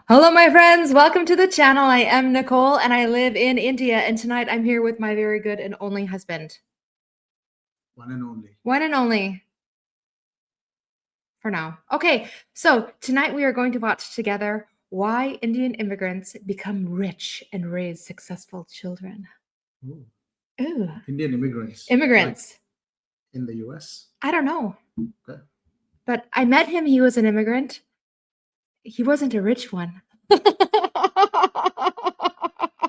Hello, my friends. Welcome to the channel. I am Nicole and I live in India. And tonight I'm here with my very good and only husband. One and only. One and only. For now. Okay, so tonight we are going to watch together why Indian immigrants become rich and raise successful children. Ooh. Ooh. Indian immigrants. Immigrants. Like in the US? I don't know. Okay. But I met him. He was an immigrant. He wasn't a rich one. You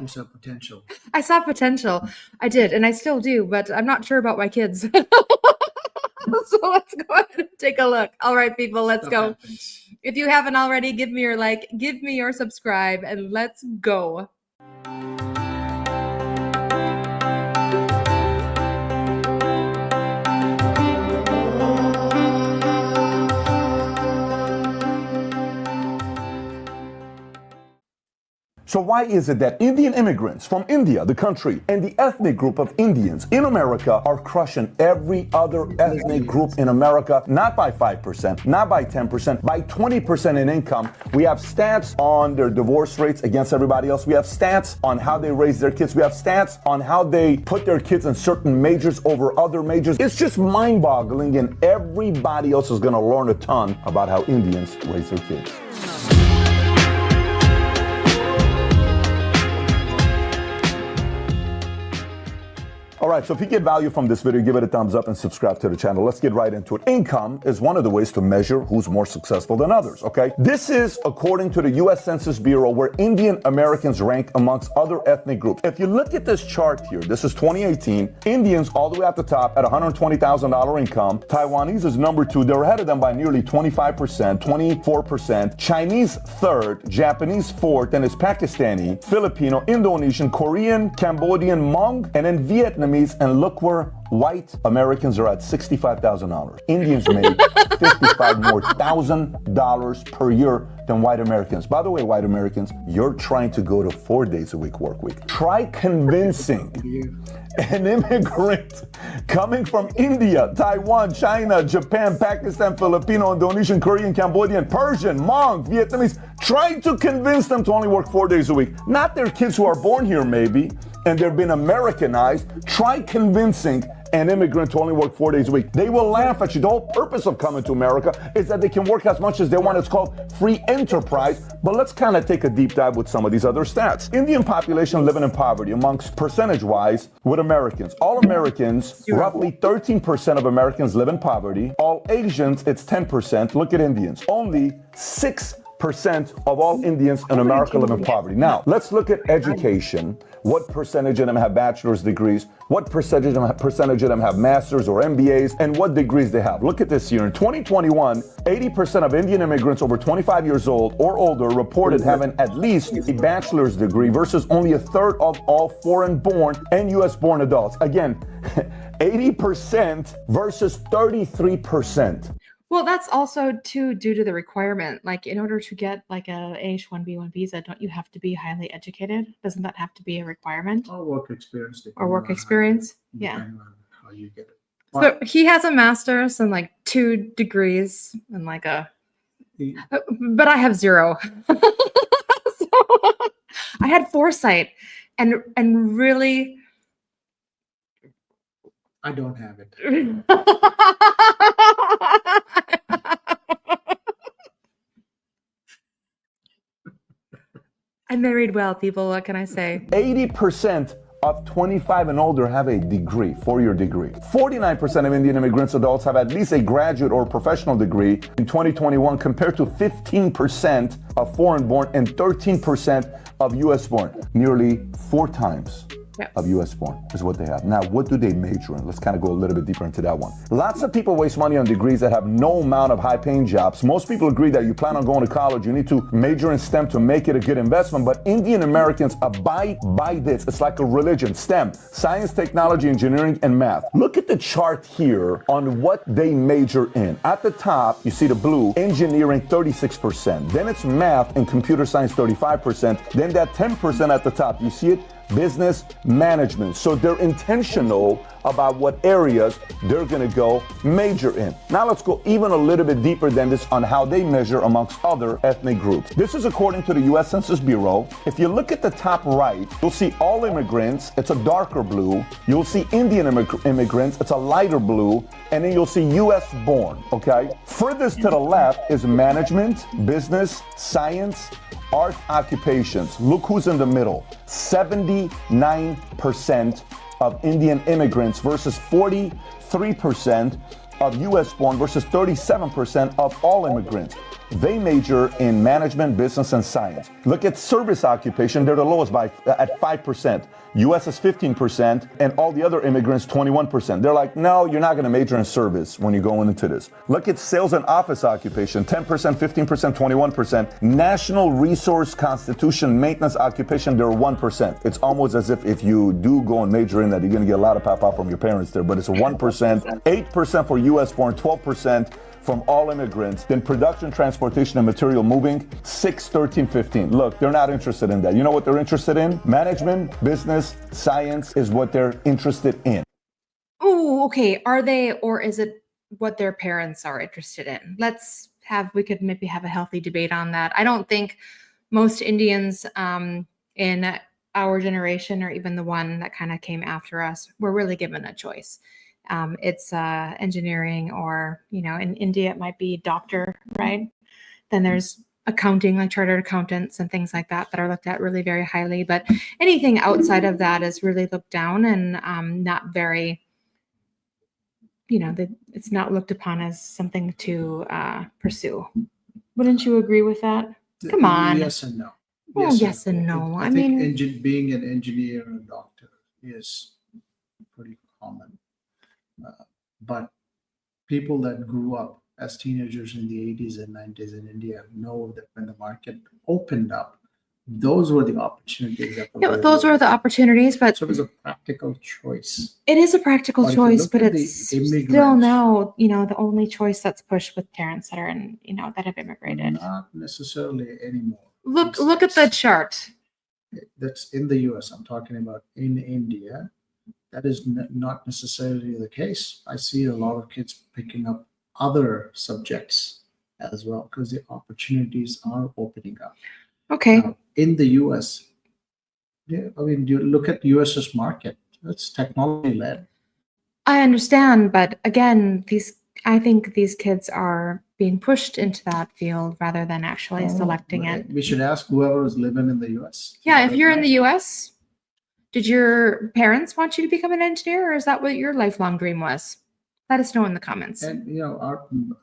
saw potential. I saw potential. I did, and I still do, but I'm not sure about my kids. So let's go ahead and take a look. All right, people, let's go. Happens. If you haven't already, give me your like, give me your subscribe, and let's go. So why is it that Indian immigrants from India, the country, and the ethnic group of Indians in America are crushing every other ethnic group in America, not by 5%, not by 10%, by 20% in income? We have stats on their divorce rates against everybody else. We have stats on how they raise their kids. We have stats on how they put their kids in certain majors over other majors. It's just mind-boggling, and everybody else is going to learn a ton about how Indians raise their kids. All right, so if you get value from this video, give it a thumbs up and subscribe to the channel. Let's get right into it. Income is one of the ways to measure who's more successful than others, okay? This is according to the U.S. Census Bureau, where Indian Americans rank amongst other ethnic groups. If you look at this chart here, this is 2018. Indians all the way at the top at $120,000 income. Taiwanese is number 2. They're ahead of them by nearly 25%, 24%. Chinese third, Japanese fourth, and it's Pakistani, Filipino, Indonesian, Korean, Cambodian, Hmong, and then Vietnamese. And look where white Americans are at $65,000. Indians make $55,000 per year than white Americans. By the way, white Americans, you're trying to go to 4 days a week work week. Try convincing an immigrant coming from India, Taiwan, China, Japan, Pakistan, Filipino, Indonesian, Korean, Cambodian, Persian, Hmong, Vietnamese, trying to convince them to only work 4 days a week. Not their kids who are born here maybe, and they've been Americanized. Try convincing an immigrant to only work 4 days a week. They will laugh at you. The whole purpose of coming to America is that they can work as much as they want. It's called free enterprise. But let's kind of take a deep dive with some of these other stats. Indian population living in poverty amongst percentage-wise with Americans. All Americans, roughly 13% of Americans live in poverty. All Asians, it's 10%. Look at Indians. Only 6% of all Indians in America live in poverty. Now, let's look at education. What percentage of them have bachelor's degrees? What percentage of them have masters or MBAs? And what degrees they have? Look at this here. In 2021, 80% of Indian immigrants over 25 years old or older reported having at least a bachelor's degree versus only a third of all foreign-born and U.S.-born adults. Again, 80% versus 33%. Well, that's also too due to the requirement. Like, in order to get like a H-1B1 visa, don't you have to be highly educated? Doesn't that have to be a requirement? Or work experience. Or work experience? Yeah. Depending on how you get it. So he has a master's and like 2 degrees and like a, but I have 0. So I had foresight and really. I don't have it. I married well, people. What can I say? 80% of 25 and older have a degree, 4-year degree. 49% of Indian immigrants adults have at least a graduate or professional degree in 2021 compared to 15% of foreign-born and 13% of U.S.-born. Nearly 4 times. Of U.S. born is what they have. Now, what do they major in? Let's kind of go a little bit deeper into that one. Lots of people waste money on degrees that have no amount of high-paying jobs. Most people agree that you plan on going to college, you need to major in STEM to make it a good investment, but Indian Americans abide by this. It's like a religion. STEM, science, technology, engineering, and math. Look at the chart here on what they major in. At the top, you see the blue, engineering 36%. Then it's math and computer science 35%. Then that 10% at the top, you see it? Business management. So they're intentional about what areas they're going to go major in. Now let's go even a little bit deeper than this on how they measure amongst other ethnic groups. This is according to the U.S. Census Bureau. If you look at the top right, you'll see all immigrants, it's a darker blue. You'll see Indian immigrants, it's a lighter blue. And then you'll see U.S. born, okay? Furthest to the left is management, business, science, art occupations. Look who's in the middle. 79% of Indian immigrants versus 43% of U.S. born versus 37% of all immigrants. They major in management, business, and science. Look at service occupation. They're the lowest at 5%. U.S. is 15%, and all the other immigrants, 21%. They're like, no, you're not going to major in service when you go into this. Look at sales and office occupation, 10%, 15%, 21%. National resource constitution maintenance occupation, they're 1%. It's almost as if you do go and major in that, you're going to get a lot of pop out from your parents there, but it's 1%, 8% for U.S. born, 12% from all immigrants. Then production, transportation, and material moving, 6, 13, 15. Look, they're not interested in that. You know what they're interested in? Management, business, science is what they're interested in. Oh, okay. Are they, or is it what their parents are interested in? We could maybe have a healthy debate on that. I don't think most Indians in our generation, or even the one that kind of came after us, were really given a choice. It's engineering, or, in India, it might be doctor, right? Then there's accounting, like chartered accountants and things like that are looked at really very highly. But anything outside of that is really looked down and not very, it's not looked upon as something to pursue. Wouldn't you agree with that? Come on. Yes and no. Well, yes and no. I think being an engineer and a doctor is pretty common. But people that grew up as teenagers in the 80s and 90s in India know that when the market opened up, those were the opportunities. Those were the opportunities, but so it was a practical choice. It is a practical choice, but it's still now, the only choice that's pushed with parents that are in, that have immigrated. Not necessarily anymore. Look at the chart. That's in the US. I'm talking about in India. That is not necessarily the case. I see a lot of kids picking up other subjects as well because the opportunities are opening up. Okay. Now, in the US, you look at US's market. It's technology led. I understand, but again, I think these kids are being pushed into that field rather than actually selecting it. We should ask whoever is living in the US. Yeah, if you're in the US, did your parents want you to become an engineer, or is that what your lifelong dream was? Let us know in the comments. And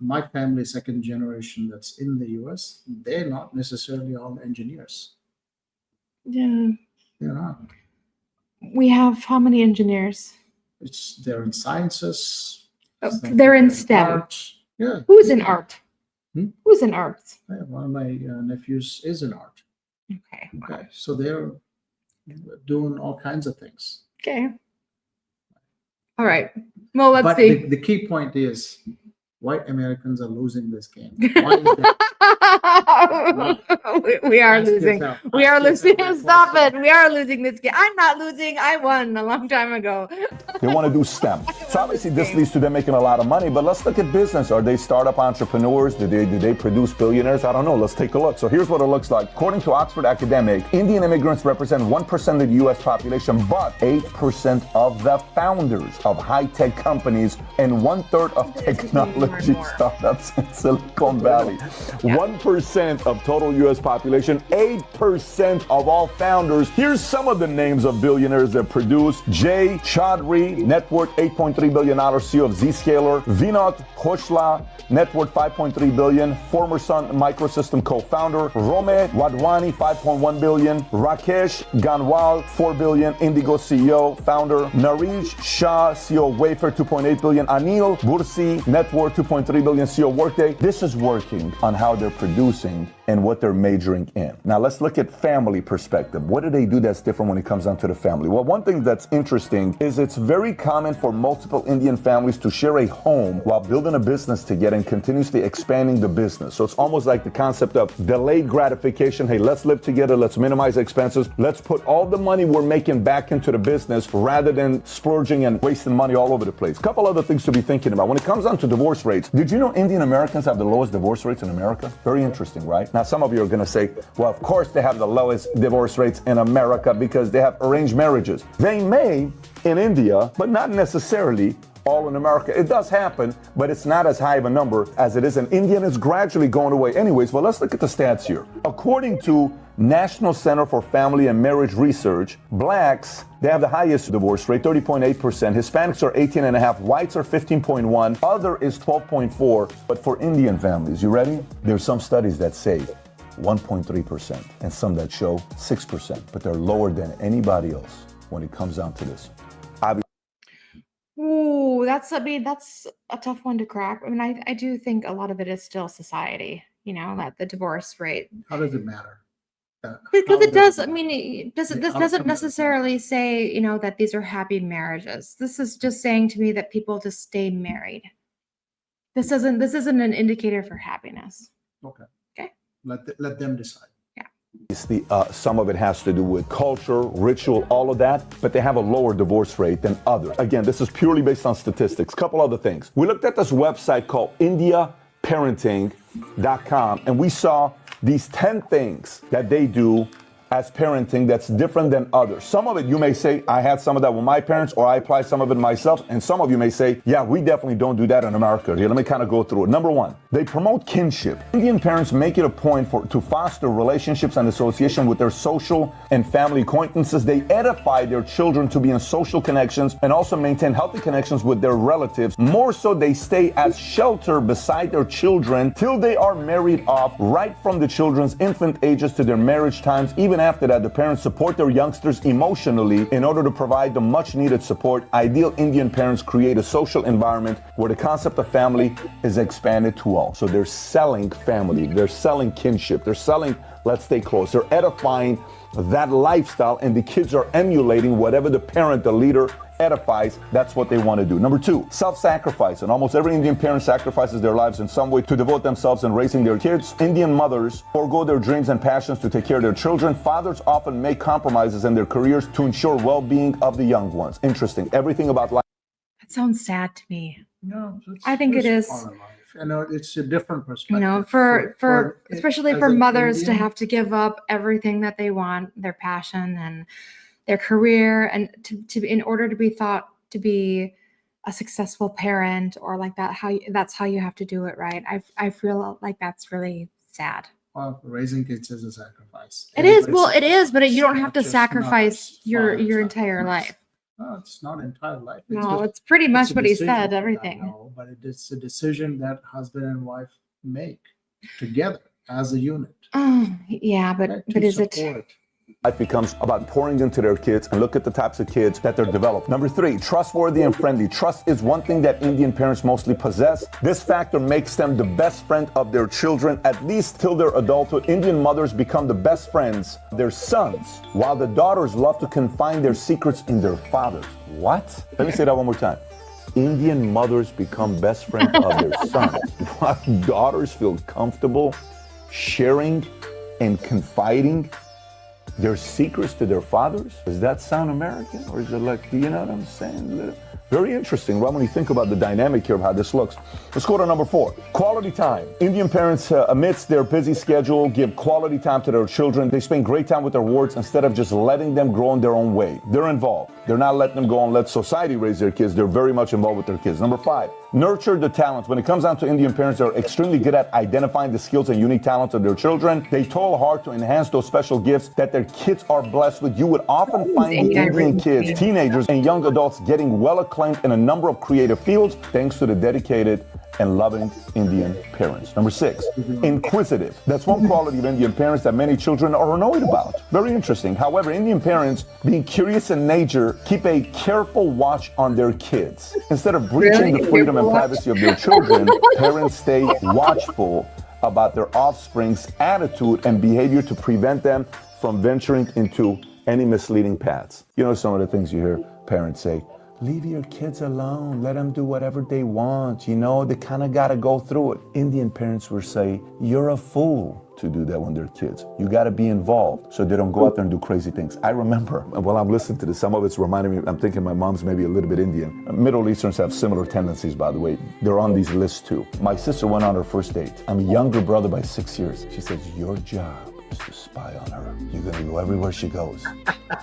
my family, second generation that's in the US, they're not necessarily all engineers. Yeah. They're not. We have how many engineers? They're in sciences. They're in STEM. Art. Yeah. Who's in art? Who's in art? Yeah, one of my nephews is in art. Okay. Okay. So they're doing all kinds of things. Okay. All right. Well, let's see. The key point is white Americans are losing this game. Why is that? We are losing. We are losing. Stop it. We are losing this game. I'm not losing. I won a long time ago. They want to do STEM. So obviously this leads to them making a lot of money, but let's look at business. Are they startup entrepreneurs? Do they produce billionaires? I don't know. Let's take a look. So here's what it looks like. According to Oxford Academic, Indian immigrants represent 1% of the U.S. population, but 8% of the founders of high-tech companies and 1/3 of technology startups in Silicon Valley. 1% of total U.S. population, 8% of all founders. Here's some of the names of billionaires that produce. Jay Chaudhry, net worth $8.3 billion, CEO of Zscaler. Vinod Khosla, net worth $5.3 billion, former Sun Microsystem co-founder. Rome Wadhwani, $5.1 billion. Rakesh Ganwal, $4 billion, Indigo CEO, founder. Naresh Shah, CEO of Wayfair, $2.8 billion. Anil Bursi, net worth $2.3 billion, CEO of Workday. This is working on how they're producing and what they're majoring in. Now let's look at family perspective. What do they do that's different when it comes down to the family? Well, one thing that's interesting is it's very common for multiple Indian families to share a home while building building a business together and continuously expanding the business. So it's almost like the concept of delayed gratification. Hey, let's live together. Let's minimize expenses. Let's put all the money we're making back into the business rather than splurging and wasting money all over the place. A couple other things to be thinking about. When it comes down to divorce rates, did you know Indian Americans have the lowest divorce rates in America? Very interesting, right? Now, some of you are going to say, well, of course they have the lowest divorce rates in America because they have arranged marriages. They may in India, but not necessarily all in America. It does happen, but it's not as high of a number as it is in India, and it's gradually going away anyways. But let's look at the stats here. According to National Center for Family and Marriage Research, blacks, they have the highest divorce rate, 30.8%. Hispanics are 18.5%. Whites are 15.1%. Other is 12.4%. But for Indian families, you ready? There's some studies that say 1.3% and some that show 6%, but they're lower than anybody else when it comes down to this. Ooh, that's a tough one to crack. I mean, I do think a lot of it is still society, that the divorce rate. How does it matter? Because it does. I mean, this doesn't necessarily say, that these are happy marriages. This is just saying to me that people just stay married. This isn't an indicator for happiness. Okay. Okay. Let them decide. Some of it has to do with culture, ritual, all of that, but they have a lower divorce rate than others. Again, this is purely based on statistics. Couple other things. We looked at this website called indiaparenting.com, and we saw these 10 things that they do as parenting that's different than others. Some of it you may say, I had some of that with my parents, or I apply some of it myself, and some of you may say, yeah, we definitely don't do that in America. Here, let me kind of go through it. Number one, they promote kinship. Indian parents make it a point to foster relationships and association with their social and family acquaintances. They edify their children to be in social connections and also maintain healthy connections with their relatives. More so, they stay as shelter beside their children till they are married off, right from the children's infant ages to their marriage times. Even after that, the parents support their youngsters emotionally in order to provide the much needed support. Ideal Indian parents create a social environment where the concept of family is expanded to all. So they're selling family, they're selling kinship, they're selling let's stay close. They're edifying that lifestyle, and the kids are emulating whatever the parent, the leader, edifies. That's what they want to do. Number two, self-sacrifice. And almost every Indian parent sacrifices their lives in some way to devote themselves in raising their kids. Indian mothers forego their dreams and passions to take care of their children. Fathers often make compromises in their careers to ensure well-being of the young ones. Interesting. Everything about life. That sounds sad to me. No, I think it is. Part of life. It's a different perspective. For especially for as an mothers to Indian, have to give up everything that they want, their passion and their career, and to in order to be thought to be a successful parent or like that, that's how you have to do it, right? I feel like that's really sad. Well, raising kids is a sacrifice. It is. Well, it is, but you don't It's have to not just sacrifice not your fun, it's not entire fun. life. No, it's not entire life. No, it's pretty much a what he decision. said. I Everything. know, but it's a decision that husband and wife make together as a unit. Oh, yeah, but To is it? support. Life becomes about pouring into their kids, and look at the types of kids that they're developing. Number three, trustworthy and friendly. Trust is one thing that Indian parents mostly possess. This factor makes them the best friend of their children, at least till their adulthood. Indian mothers become the best friends of their sons, while the daughters love to confide their secrets in their fathers. What? Let me say that one more time. Indian mothers become best friends of their sons, while daughters feel comfortable sharing and confiding their secrets to their fathers. Does that sound American, or is it like, you know what I'm saying? Very interesting, right, when you think about the dynamic here of how this looks. Let's go to number four, quality time. Indian parents, amidst their busy schedule, give quality time to their children. They spend great time with their wards instead of just letting them grow in their own way. They're involved. They're not letting them go and let society raise their kids. They're very much involved with their kids. Number five, nurture the talents. When it comes down to Indian parents, they're extremely good at identifying the skills and unique talents of their children. They toil hard to enhance those special gifts that their kids are blessed with. You would often find the Indian kids, teenagers, and young adults getting well acclaimed in a number of creative fields thanks to the dedicated and loving Indian parents. Number six, inquisitive. That's one quality of Indian parents that many children are annoyed about. Very interesting. However, Indian parents, being curious in nature, keep a careful watch on their kids. Instead of breaching the freedom and privacy of their children, parents stay watchful about their offspring's attitude and behavior to prevent them from venturing into any misleading paths. You know, some of the things you hear parents say, Leave your kids alone. Let them do whatever they want. You know, they kind of got to go through it. Indian parents will say, you're a fool to do that when they're kids. You got to be involved so they don't go out there and do crazy things. I remember while I'm listening to this, some of it's reminding me, I'm thinking my mom's maybe a little bit Indian. Middle Easterns have similar tendencies, by the way. They're on these lists too. My sister went on her first date. I'm a younger brother by 6 years. She says, your job is to spy on her. You're going to go everywhere she goes.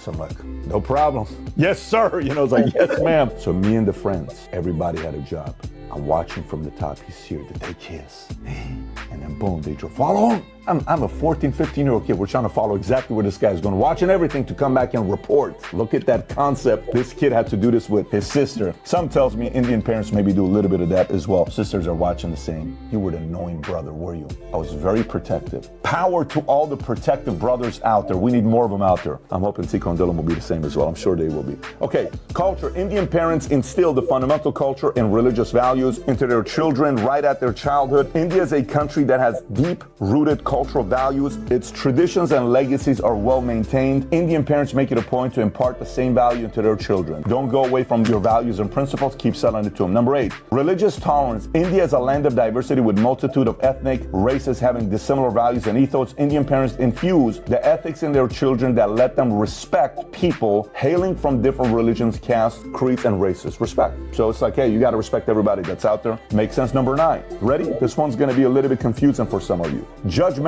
So I'm like, no problem. Yes, sir. You know, it's like, yes, ma'am. So me and the friends, everybody had a job. I'm watching from the top. He's here. Did they kiss? And then boom, they drove. Follow him. I'm a 14, 15-year-old kid. We're trying to follow exactly where this guy's going, watching everything to come back and report. Look at that concept. This kid had to do this with his sister. Some tells me Indian parents maybe do a little bit of that as well. Sisters are watching the same. You were the annoying brother, were you? I was very protective. Power to all the protective brothers out there. We need more of them out there. I'm hoping Tico and Dylan will be the same as well. I'm sure they will be. Okay, culture. Indian parents instill the fundamental culture and religious values into their children right at their childhood. India is a country that has deep-rooted cultural values. Its traditions and legacies are well maintained. Indian parents make it a point to impart the same value to their children. Don't go away from your values and principles. Keep selling it to them. Number 8, religious tolerance. India is a land of diversity with multitude of ethnic races having dissimilar values and ethos. Indian parents infuse the ethics in their children that let them respect people hailing from different religions, castes, creeds, and races. Respect. So it's like, hey, you got to respect everybody that's out there. Makes sense. Number 9, ready? This one's going to be a little bit confusing for some of you. Judgmental.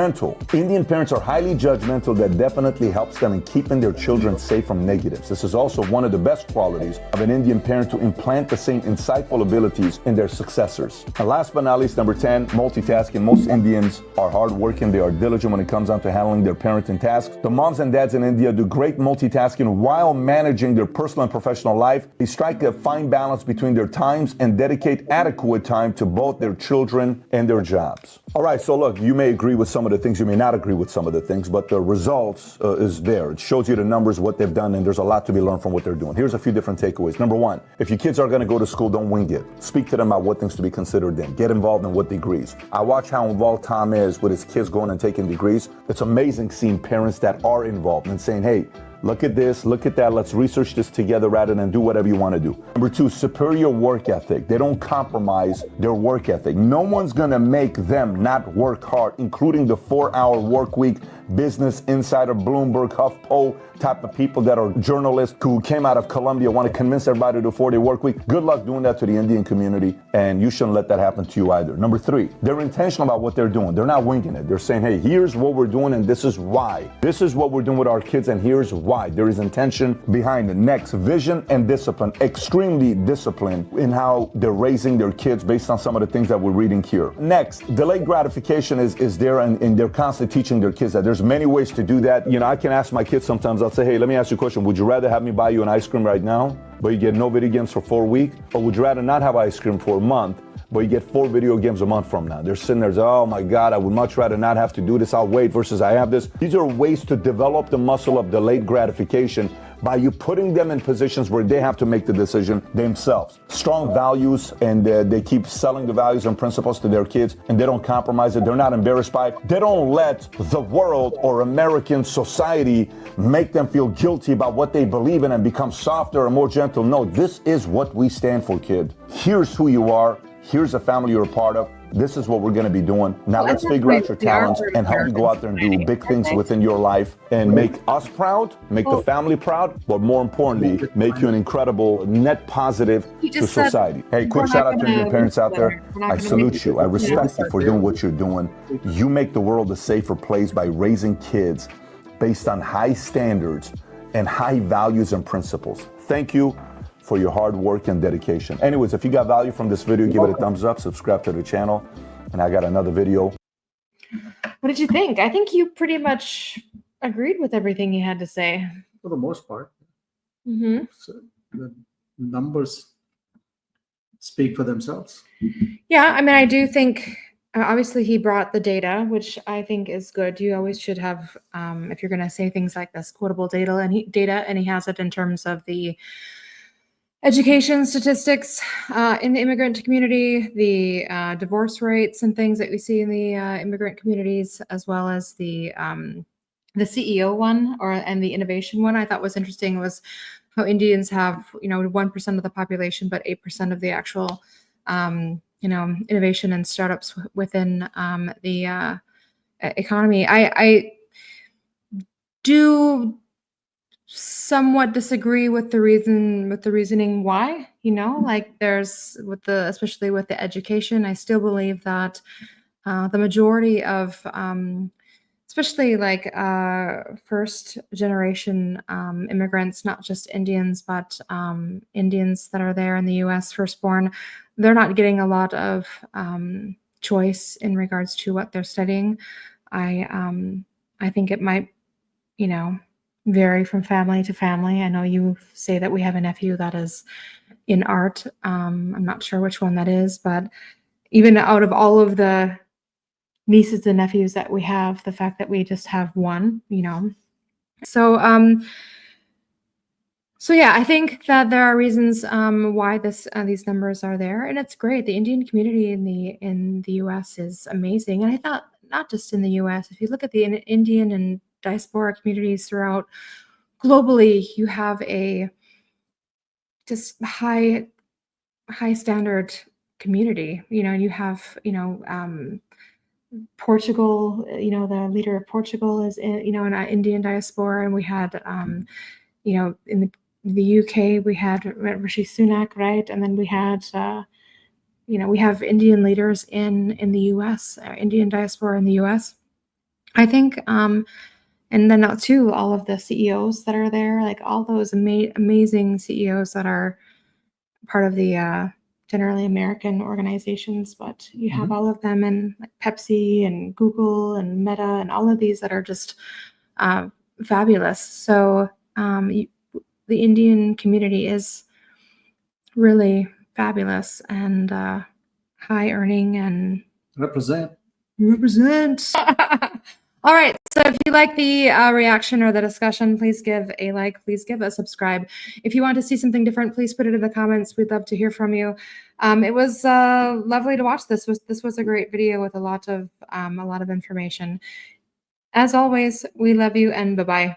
Indian parents are highly judgmental. That definitely helps them in keeping their children safe from negatives. This is also one of the best qualities of an Indian parent, to implant the same insightful abilities in their successors. And last but not least, number 10, multitasking. Most Indians are hardworking. They are diligent when it comes down to handling their parenting tasks. The moms and dads in India do great multitasking while managing their personal and professional life. They strike a fine balance between their times and dedicate adequate time to both their children and their jobs. All right, so look, you may agree with some of the things, you may not agree with some of the things, but the results is there. It shows you the numbers, what they've done, and there's a lot to be learned from what they're doing. Here's a few different takeaways. Number 1, if your kids are going to go to school, don't wing it. Speak to them about what things to be considered then. Get involved in what degrees. I watch how involved Tom is with his kids going and taking degrees. It's amazing seeing parents that are involved and saying, hey, look at this, look at that, let's research this together rather than do whatever you want to do. Number 2, superior work ethic. They don't compromise their work ethic. No one's going to make them not work hard, including the 4-hour work week, Business Insider, Bloomberg, HuffPo type of people that are journalists who came out of Columbia, want to convince everybody to do a 4-day work week. Good luck doing that to the Indian community, and you shouldn't let that happen to you either. Number 3, they're intentional about what they're doing. They're not winging it. They're saying, hey, here's what we're doing, and this is why. This is what we're doing with our kids, and here's why. There is intention behind it. Next, vision and discipline. Extremely disciplined in how they're raising their kids based on some of the things that we're reading here. Next, delayed gratification is there, and they're constantly teaching their kids that there's many ways to do that. You know, I can ask my kids sometimes, I'll say, hey, let me ask you a question. Would you rather have me buy you an ice cream right now, but you get no video games for 4 weeks? Or would you rather not have ice cream for a month, but you get 4 video games a month from now? They're sitting there, oh my God, I would much rather not have to do this. I'll wait versus I have this. These are ways to develop the muscle of delayed gratification by you putting them in positions where they have to make the decision themselves. Strong values, and they keep selling the values and principles to their kids, and they don't compromise it. They're not embarrassed by it. They don't let the world or American society make them feel guilty about what they believe in and become softer and more gentle. No, this is what we stand for, kid. Here's who you are. Here's the family you're a part of. This is what we're going to be doing. Now let's figure out your talents and help you go out there and do big things within your life and make us proud, make the family proud, but more importantly, make you an incredible net positive to society. Hey, quick shout out to your parents out there. I salute you. I respect you for doing what you're doing. You make the world a safer place by raising kids based on high standards and high values and principles. Thank you for your hard work and dedication. Anyways, if you got value from this video, give it a thumbs up, subscribe to the channel, and I got another video. What did you think? I think you pretty much agreed with everything he had to say. For the most part. Mm-hmm. So the numbers speak for themselves. Yeah, I mean, I do think, obviously he brought the data, which I think is good. You always should have, if you're going to say things like this, quotable data, and he has it in terms of the education statistics in the immigrant community, the divorce rates and things that we see in the immigrant communities, as well as the CEO one and the innovation one. I thought was interesting was how Indians have, 1% of the population, but 8% of the actual, innovation and startups within the economy. I do somewhat disagree with the reasoning why, like there's especially with the education. I still believe that the majority of especially like first generation immigrants, not just Indians, but Indians that are there in the US, firstborn, they're not getting a lot of choice in regards to what they're studying. I think it might, vary from family to family. I know you say that we have a nephew that is in art. I'm not sure which one that is, but even out of all of the nieces and nephews that we have, the fact that we just have one, So so yeah, I think that there are reasons why these numbers are there, and it's great. The Indian community in the U.S. is amazing, and I thought not just in the U.S. If you look at the Indian and diaspora communities throughout globally, you have a just high standard community. You have Portugal. The leader of Portugal is in an Indian diaspora, and we had in the UK, we had Rishi Sunak, right? And then we had, we have Indian leaders in the US, Indian diaspora in the US. I think, and then now too, all of the CEOs that are there, like all those amazing CEOs that are part of the generally American organizations, but you have all of them in like Pepsi and Google and Meta and all of these that are just fabulous. So the Indian community is really fabulous and high earning and Represent. All right. So if you like the reaction or the discussion, please give a like, please give a subscribe. If you want to see something different, please put it in the comments. We'd love to hear from you. It was lovely to watch this. This was a great video with a lot of information. As always, we love you and bye-bye.